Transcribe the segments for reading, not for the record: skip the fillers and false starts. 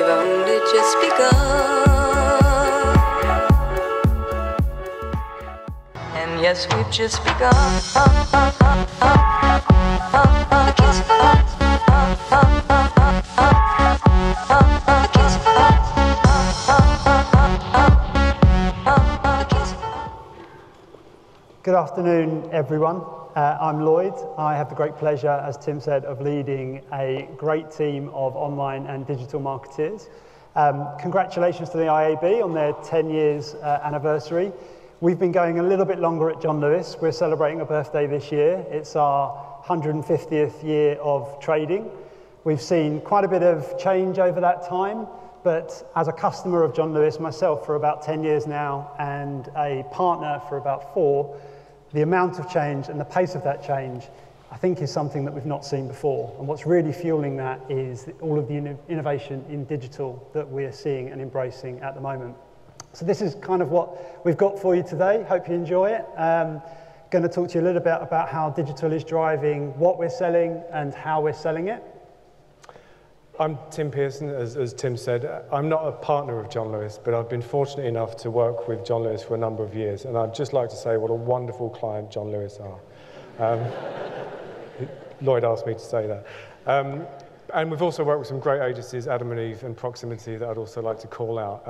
we've only just begun. And yes, we've just begun. Good afternoon, everyone. I'm Lloyd. I have the great pleasure, as Tim said, of leading a great team of online and digital marketeers. Congratulations to the IAB on their 10 years anniversary. We've been going a little bit longer at John Lewis. We're celebrating a birthday this year. It's our 150th year of trading. We've seen quite a bit of change over that time, but as a customer of John Lewis myself for about 10 years now and a partner for about 4, the amount of change and the pace of that change, I think, is something that we've not seen before. And what's really fueling that is all of the innovation in digital that we're seeing and embracing at the moment. So this is kind of what we've got for you today. Hope you enjoy it. Going to talk to you a little bit about how digital is driving what we're selling and how we're selling it. I'm Tim Pearson, as Tim said. I'm not a partner of John Lewis, but I've been fortunate enough to work with John Lewis for a number of years, and I'd just like to say what a wonderful client John Lewis are. Lloyd asked me to say that. And we've also worked with some great agencies, Adam and Eve and Proximity, that I'd also like to call out.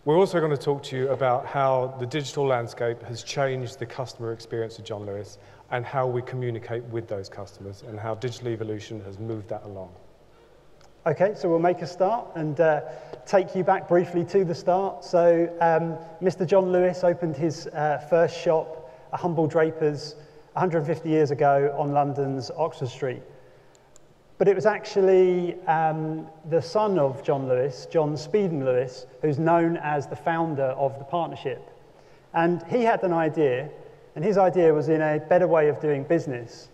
We're also going to talk to you about how the digital landscape has changed the customer experience of John Lewis and how we communicate with those customers and how digital evolution has moved that along. Okay, so we'll make a start and take you back briefly to the start. So Mr. John Lewis opened his first shop, a humble draper's, 150 years ago on London's Oxford Street. But it was actually the son of John Lewis, John Speeden Lewis, who's known as the founder of the partnership. And he had an idea, and his idea was in a better way of doing business.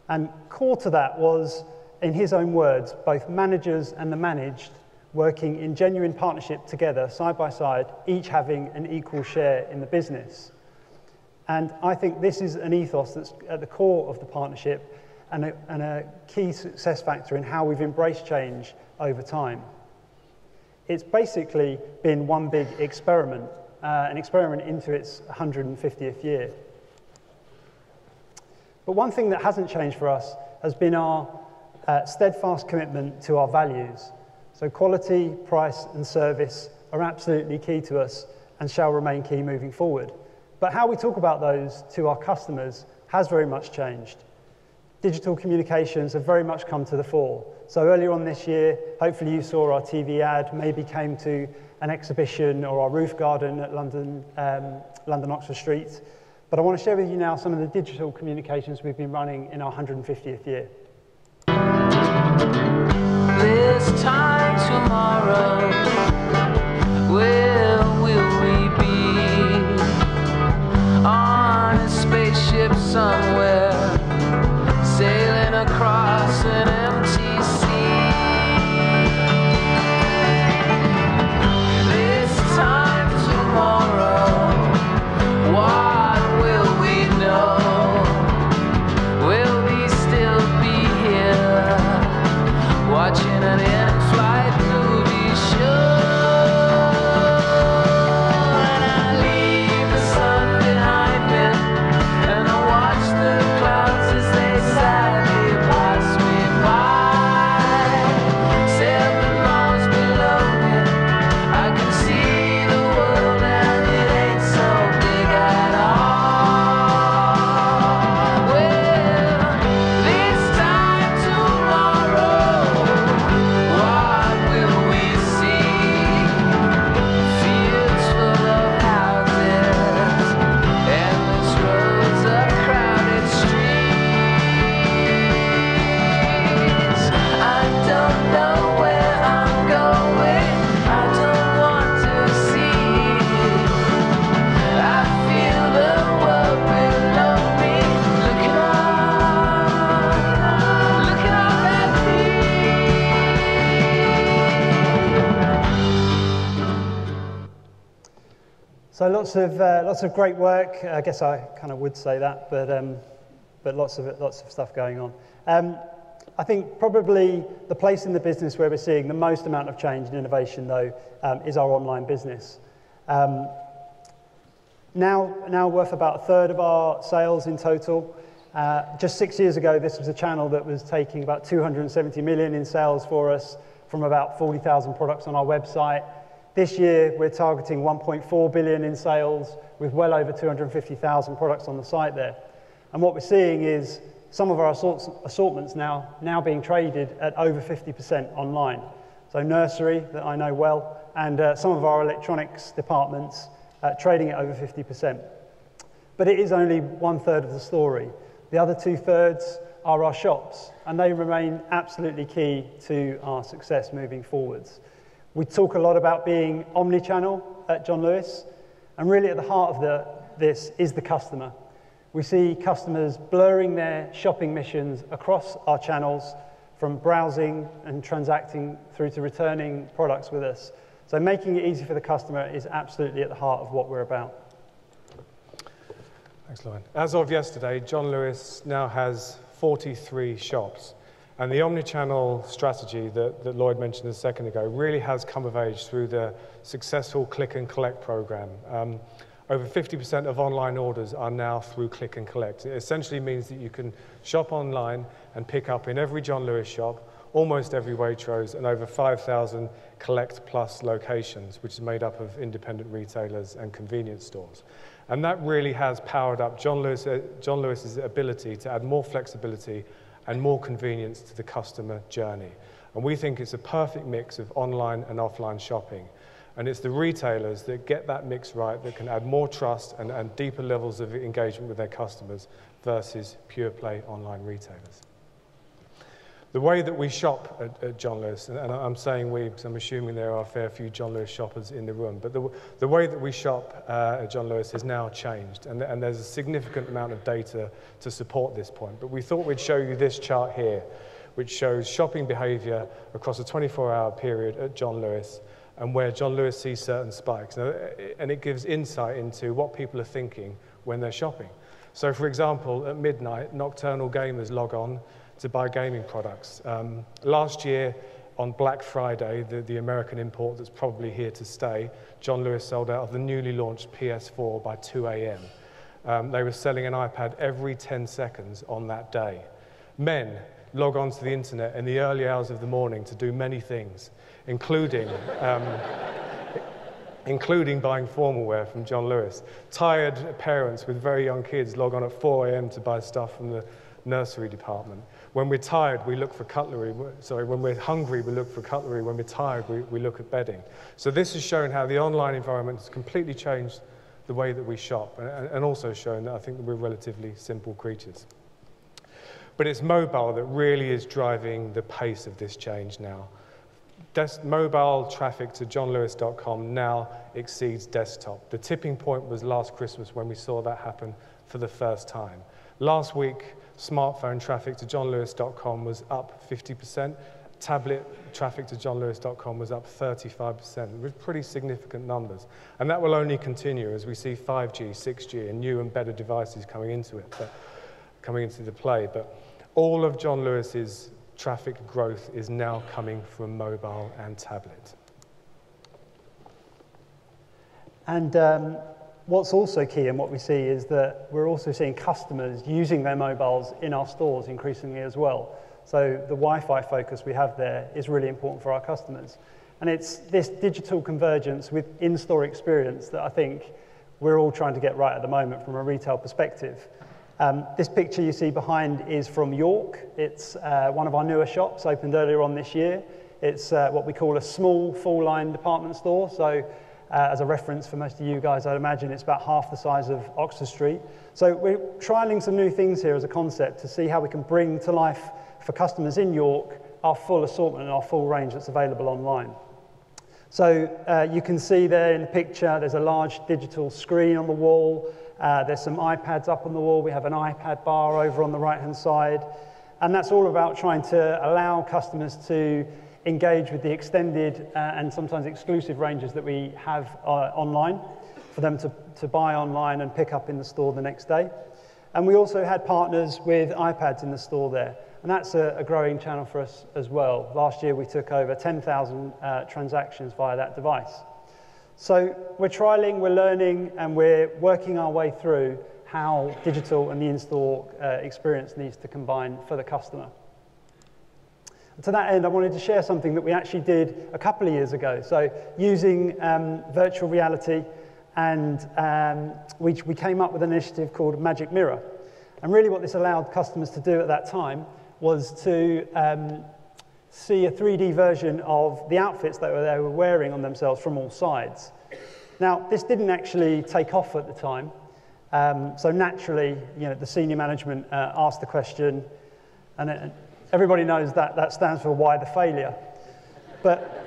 And core to that was, in his own words, both managers and the managed working in genuine partnership together, side by side, each having an equal share in the business. And I think this is an ethos that's at the core of the partnership and a key success factor in how we've embraced change over time. It's basically been one big experiment, an experiment into its 150th year. But one thing that hasn't changed for us has been our steadfast commitment to our values. So quality, price, and service are absolutely key to us and shall remain key moving forward. But how we talk about those to our customers has very much changed. Digital communications have very much come to the fore. So earlier on this year, hopefully you saw our TV ad, maybe came to an exhibition or our roof garden at London Oxford Street. But I want to share with you now some of the digital communications we've been running in our 150th year. This time tomorrow, where will we be? On a spaceship somewhere, sailing across an empty sea. This time tomorrow, what will we know? Will we still be here, watching an in-flight movie show? And I leave the sun behind me, and I watch the clouds as they sadly pass me by. 7 miles below me, I can see the world, and it ain't so big at all. Well, this time tomorrow, what will we see? Fields full of houses, endless roads of crowded streets. I don't know where I'm going, I don't want to see. I feel the world below me, looking up at me. So lots of great work. I guess I kind of would say that, but lots of stuff going on. I think probably the place in the business where we're seeing the most amount of change and innovation, though, is our online business. Now worth about a third of our sales in total. Just 6 years ago, this was a channel that was taking about 270 million in sales for us from about 40,000 products on our website. This year, we're targeting 1.4 billion in sales with well over 250,000 products on the site there. And what we're seeing is some of our assortments now being traded at over 50% online. So nursery, that I know well, and some of our electronics departments trading at over 50%. But it is only 1/3 of the story. The other 2/3 are our shops, and they remain absolutely key to our success moving forwards. We talk a lot about being omni-channel at John Lewis, and really at the heart of this is the customer. We see customers blurring their shopping missions across our channels, from browsing and transacting through to returning products with us. So making it easy for the customer is absolutely at the heart of what we're about. Thanks, Lloyd. As of yesterday, John Lewis now has 43 shops. And the omni-channel strategy that Lloyd mentioned a second ago really has come of age through the successful click and collect program. Over 50% of online orders are now through click and collect. It essentially means that you can shop online and pick up in every John Lewis shop, almost every Waitrose, and over 5,000 Collect Plus locations, which is made up of independent retailers and convenience stores. And that really has powered up John Lewis's ability to add more flexibility and more convenience to the customer journey. And we think it's a perfect mix of online and offline shopping. And it's the retailers that get that mix right that can add more trust and deeper levels of engagement with their customers versus pure play online retailers. The way that we shop at John Lewis, and I'm saying we because I'm assuming there are a fair few John Lewis shoppers in the room, but the way that we shop at John Lewis has now changed, and there's a significant amount of data to support this point. But we thought we'd show you this chart here, which shows shopping behavior across a 24-hour period at John Lewis, and where John Lewis sees certain spikes. Now, and it gives insight into what people are thinking when they're shopping. So, for example, at midnight, nocturnal gamers log on to buy gaming products. Last year, on Black Friday, the American import that's probably here to stay, John Lewis sold out of the newly launched PS4 by 2 a.m. They were selling an iPad every 10 seconds on that day. Men log onto the internet in the early hours of the morning to do many things, including buying formal wear from John Lewis. Tired parents with very young kids log on at 4 a.m. to buy stuff from the nursery department. When we're tired, we look for cutlery. When we're hungry, we look for cutlery. When we're tired, we look at bedding. So this has shown how the online environment has completely changed the way that we shop, and also shown that I think that we're relatively simple creatures. But it's mobile that really is driving the pace of this change now. Mobile traffic to johnlewis.com now exceeds desktop. The tipping point was last Christmas when we saw that happen for the first time. Last week, smartphone traffic to johnlewis.com was up 50%. Tablet traffic to johnlewis.com was up 35%, with pretty significant numbers. And that will only continue as we see 5G, 6G, and new and better devices coming into the play. But all of John Lewis's traffic growth is now coming from mobile and tablet. And what's also key and what we see is that we're also seeing customers using their mobiles in our stores increasingly as well. So the Wi-Fi focus we have there is really important for our customers. And it's this digital convergence with in-store experience that I think we're all trying to get right at the moment from a retail perspective. This picture you see behind is from York. It's one of our newer shops, opened earlier on this year. It's what we call a small full-line department store. So as a reference for most of you guys, I'd imagine it's about half the size of Oxford Street. So we're trialing some new things here as a concept to see how we can bring to life for customers in York our full assortment and our full range that's available online. So you can see there in the picture, there's a large digital screen on the wall. There's some iPads up on the wall. We have an iPad bar over on the right-hand side. And that's all about trying to allow customers to engage with the extended and sometimes exclusive ranges that we have online for them to buy online and pick up in the store the next day. And we also had partners with iPads in the store there. And that's a growing channel for us as well. Last year we took over 10,000 transactions via that device. So we're trialing, we're learning, and we're working our way through how digital and the in-store experience needs to combine for the customer. And to that end, I wanted to share something that we actually did a couple of years ago. So using virtual reality, and we came up with an initiative called Magic Mirror. And really what this allowed customers to do at that time was to see a 3D version of the outfits that they were wearing on themselves from all sides. Now, this didn't actually take off at the time. So naturally, the senior management asked the question, and everybody knows that stands for why the failure. But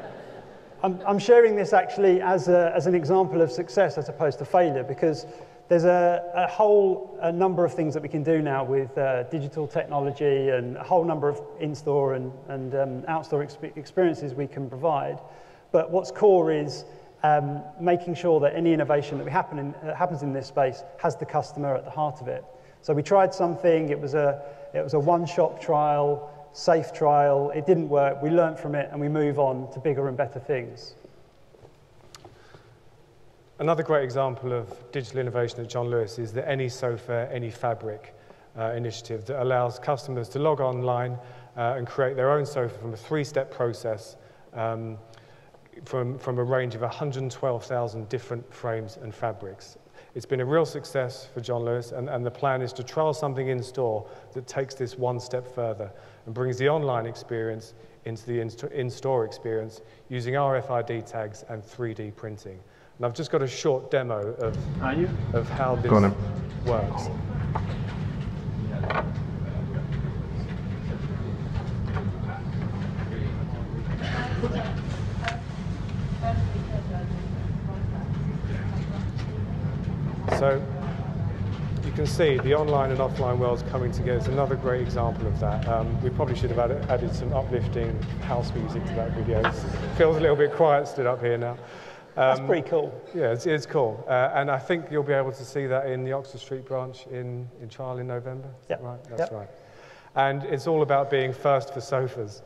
I'm sharing this actually as an example of success as opposed to failure, because there's a whole number of things that we can do now with digital technology and a whole number of in-store and out-store experiences we can provide. But what's core is making sure that any innovation that happens in this space has the customer at the heart of it. So we tried something, it was a one-shop trial, safe trial, it didn't work, we learned from it and we move on to bigger and better things. Another great example of digital innovation at John Lewis is the Any Sofa, Any Fabric initiative that allows customers to log online and create their own sofa from a 3-step process from a range of 112,000 different frames and fabrics. It's been a real success for John Lewis, and the plan is to trial something in store that takes this one step further and brings the online experience into the in-store experience using RFID tags and 3D printing. And I've just got a short demo of how this works. So you can see the online and offline worlds coming together. It's another great example of that. We probably should have added some uplifting house music to that video. It feels a little bit quiet stood up here now. That's pretty cool. Yeah, it's cool. And I think you'll be able to see that in the Oxford Street branch in trial in November. Is that right? That's right. And it's all about being first for sofas.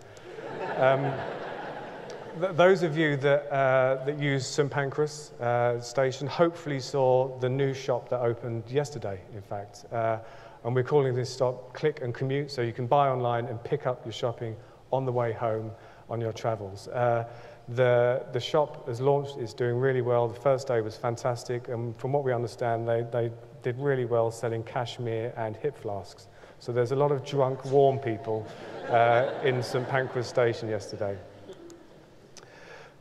Those of you that use St Pancras station hopefully saw the new shop that opened yesterday, in fact. And we're calling this stop Click and Commute, so you can buy online and pick up your shopping on the way home on your travels. The shop has launched, it's doing really well. The first day was fantastic, and from what we understand, they did really well selling cashmere and hip flasks. So there's a lot of drunk, warm people in St Pancras station yesterday.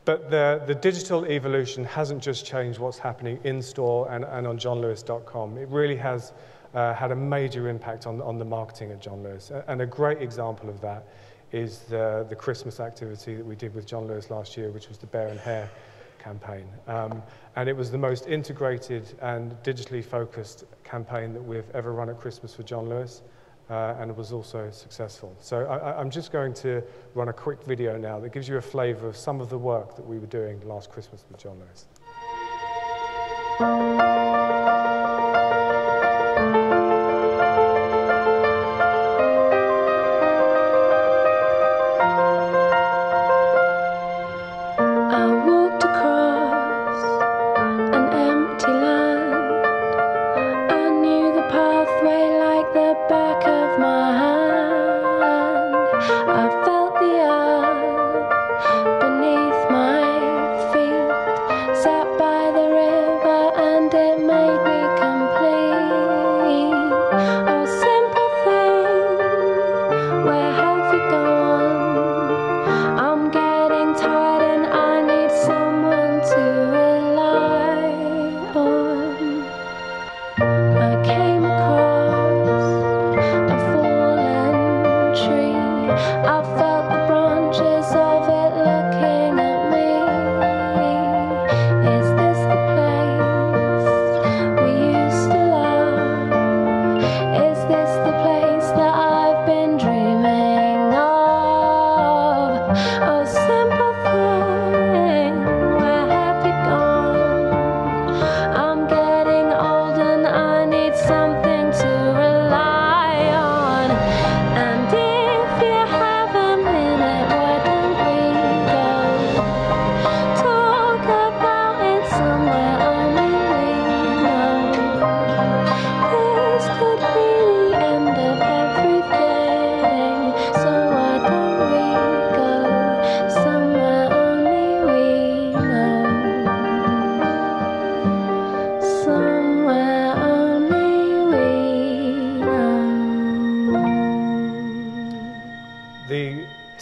But the digital evolution hasn't just changed what's happening in-store and on johnlewis.com. It really has had a major impact on the marketing at John Lewis. And a great example of that is the Christmas activity that we did with John Lewis last year, which was the Bear and Hare campaign. And it was the most integrated and digitally focused campaign that we've ever run at Christmas for John Lewis. And it was also successful. So I'm just going to run a quick video now that gives you a flavour of some of the work that we were doing last Christmas with John Lewis. Beneath my feet, sat by the river and it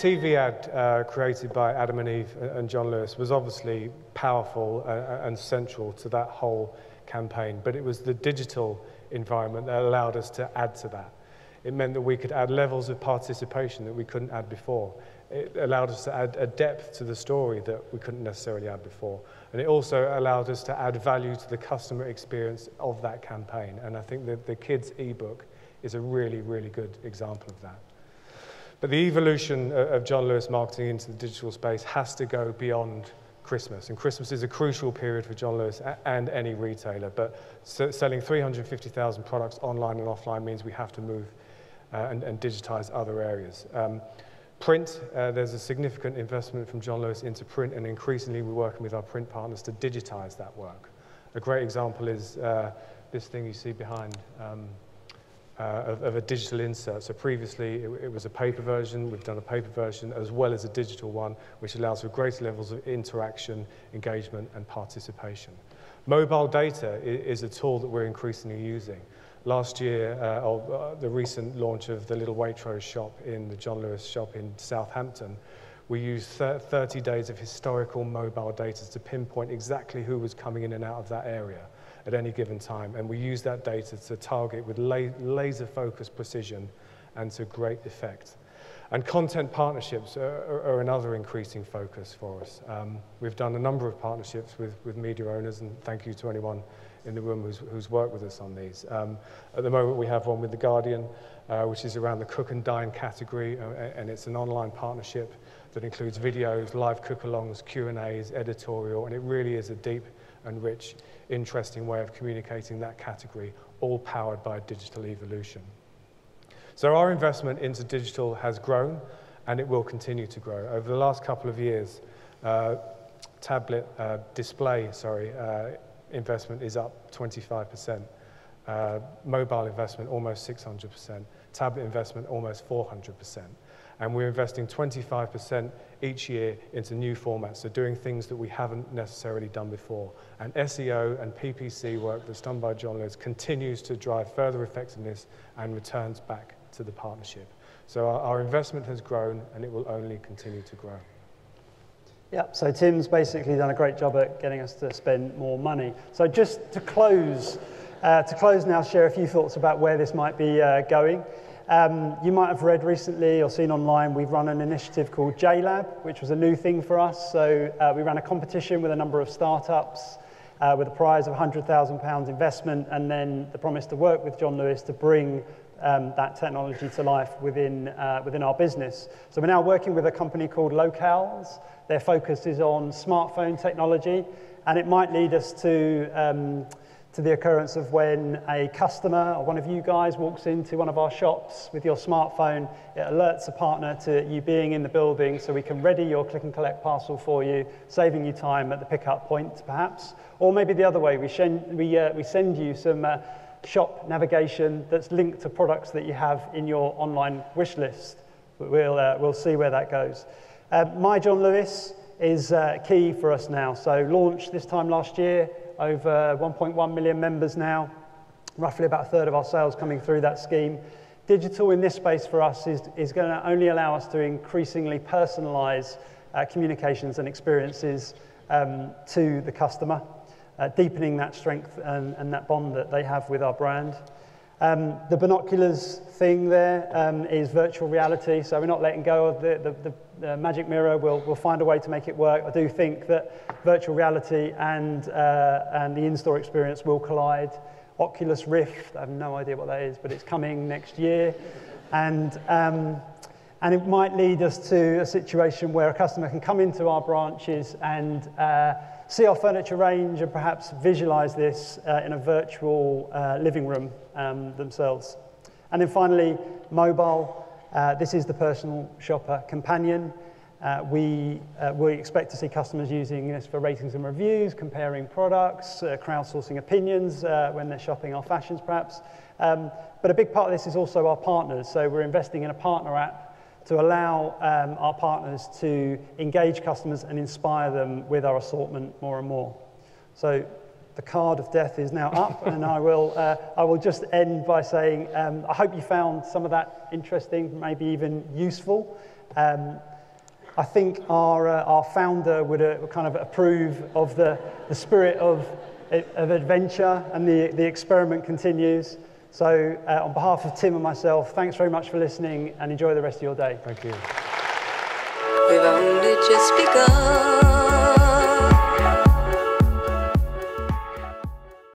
TV ad created by Adam and Eve and John Lewis was obviously powerful and central to that whole campaign, but it was the digital environment that allowed us to add to that. It meant that we could add levels of participation that we couldn't add before. It allowed us to add a depth to the story that we couldn't necessarily add before. And it also allowed us to add value to the customer experience of that campaign. And I think that the kids' ebook is a really, really good example of that. But the evolution of John Lewis marketing into the digital space has to go beyond Christmas. And Christmas is a crucial period for John Lewis and any retailer. But selling 350,000 products online and offline means we have to move and digitize other areas. Print, there's a significant investment from John Lewis into print, and increasingly we're working with our print partners to digitize that work. A great example is this thing you see behind of a digital insert. So previously it was a paper version. We've done a paper version as well as a digital one, which allows for greater levels of interaction, engagement, and participation. Mobile data is a tool that we're increasingly using. Last year, the recent launch of the little Waitrose shop in the John Lewis shop in Southampton, we used 30 days of historical mobile data to pinpoint exactly who was coming in and out of that area at any given time. And we used that data to target with laser-focused precision and to great effect. And content partnerships are another increasing focus for us. We've done a number of partnerships with media owners, and thank you to anyone in the room who's worked with us on these. At the moment, we have one with The Guardian, which is around the cook and dine category, and it's an online partnership that includes videos, live cook-alongs, Q&As, editorial, and it really is a deep and rich, interesting way of communicating that category, all powered by digital evolution. So our investment into digital has grown, and it will continue to grow. Over the last couple of years, investment is up 25%. Mobile investment almost 600%. Tablet investment almost 400%. And we're investing 25% each year into new formats, so doing things that we haven't necessarily done before. And SEO and PPC work that's done by John Lewis continues to drive further effectiveness and returns back to the partnership. So our investment has grown, and it will only continue to grow. Yeah, so Tim's basically done a great job at getting us to spend more money. So just to close now, share a few thoughts about where this might be going. You might have read recently or seen online, we've run an initiative called JLab, which was a new thing for us. So we ran a competition with a number of startups with a prize of £100,000 investment, and then the promise to work with John Lewis to bring that technology to life within our business. So we're now working with a company called Locals. Their focus is on smartphone technology, and it might lead us to the occurrence of when a customer or one of you guys walks into one of our shops with your smartphone, it alerts a partner to you being in the building so we can ready your click and collect parcel for you, saving you time at the pickup point perhaps. Or maybe the other way, we send you some shop navigation that's linked to products that you have in your online wish list. We'll see where that goes. My John Lewis is key for us now. So launched this time last year, over 1.1 million members now, roughly about a third of our sales coming through that scheme. Digital in this space for us is going to only allow us to increasingly personalize communications and experiences to the customer, deepening that strength and that bond that they have with our brand. The binoculars thing there is virtual reality, so we're not letting go of the magic mirror. We'll find a way to make it work. I do think that virtual reality and the in-store experience will collide. Oculus Rift, I have no idea what that is, but it's coming next year. And it might lead us to a situation where a customer can come into our branches and see our furniture range and perhaps visualize this in a virtual living room themselves. And then finally, mobile. This is the personal shopper companion. We expect to see customers using this for ratings and reviews, comparing products, crowdsourcing opinions when they're shopping our fashions perhaps. But a big part of this is also our partners. So we're investing in a partner app to allow our partners to engage customers and inspire them with our assortment more and more. So the card of death is now up, and I will just end by saying I hope you found some of that interesting, maybe even useful. I think our founder would kind of approve of the spirit of adventure, and the experiment continues. So on behalf of Tim and myself, thanks very much for listening, and enjoy the rest of your day. Thank you. We've only just begun.